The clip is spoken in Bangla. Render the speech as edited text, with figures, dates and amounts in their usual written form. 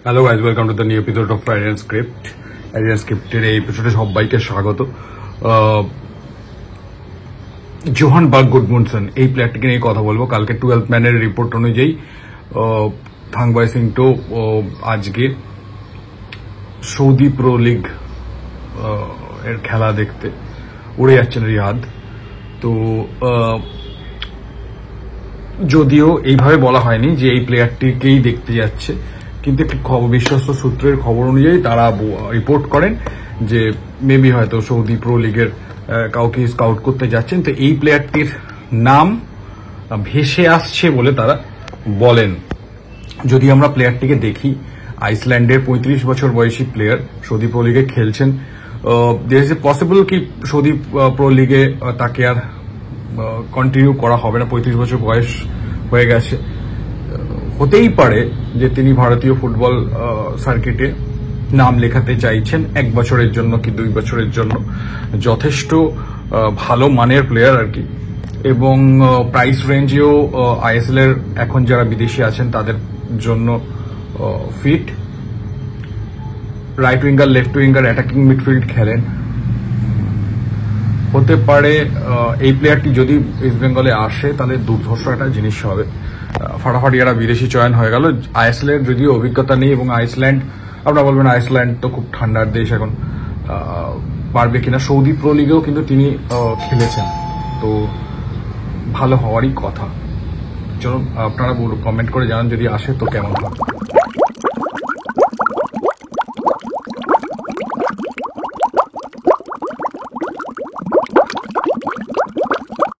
Hello guys, welcome to the new episode of Aryan script. Aryan স্ক্রিপ্টের এই এপিসোডে সবাইকে স্বাগত। জোহান বার্গ গুডমুনসন এই প্লেয়ারটিকে নিয়ে কথা বলবো। কালকে 12th ম্যানের রিপোর্ট অনুযায়ী থাংবাই সিংটো আজকে সৌদি প্রো লিগ এর খেলা দেখতে উড়ে যাচ্ছেন রিয়াদ। তো যদিও এইভাবে বলা হয়নি যে এই প্লেয়ারটিকেই দেখতে যাচ্ছে, কিন্তু একটি বিশ্বস্ত সূত্রের খবর অনুযায়ী তারা রিপোর্ট করেন যে মেবি হয়তো সৌদি প্রো লিগের কাউকে স্কাউট করতে যাচ্ছেন। তো এই প্লেয়ারটির নাম ভেসে আসছে বলে তারা বলেন। যদি আমরা প্লেয়ারটিকে দেখি, আইসল্যান্ডের 35 বছর বয়সী প্লেয়ার, সৌদি প্রো লিগে খেলছেন। দেয়ার ইজ এ পসিবল কি সৌদি প্রো লিগে তাকে আর কন্টিনিউ করা হবে না, 35 বছর বয়স হয়ে গেছে। হতেই পারে যে তিনি ভারতীয় ফুটবল সার্কিটে নাম লেখাতে চাইছেন 1 বছরের জন্য কি 2 বছরের জন্য। যথেষ্ট ভালো মানের প্লেয়ার আর কি, এবং প্রাইস রেঞ্জেও আইএসএল এর এখন যারা বিদেশি আছেন তাদের জন্য fit. Right winger, left winger, attacking midfield খেলেন। হতে পারে এই প্লেয়ারটি যদি ইস্ট বেঙ্গলে আসে তাহলে দুর্ধর্ষ একটা জিনিস হবে। ফাটাফাটি একটা বিদেশি চয়ন হয়ে গেল। আইএসএল এর যদিও অভিজ্ঞতা নেই, এবং আইসল্যান্ড, আপনারা বলবেন আইসল্যান্ড তো খুব ঠান্ডার দেশ, এখন পারবে কিনা। সৌদি প্রো লিগেও কিন্তু তিনি খেলেছেন, তো ভালো হওয়ারই কথা। চলুন আপনারা কমেন্ট করে জানান যদি আসে তো কেমন হয়।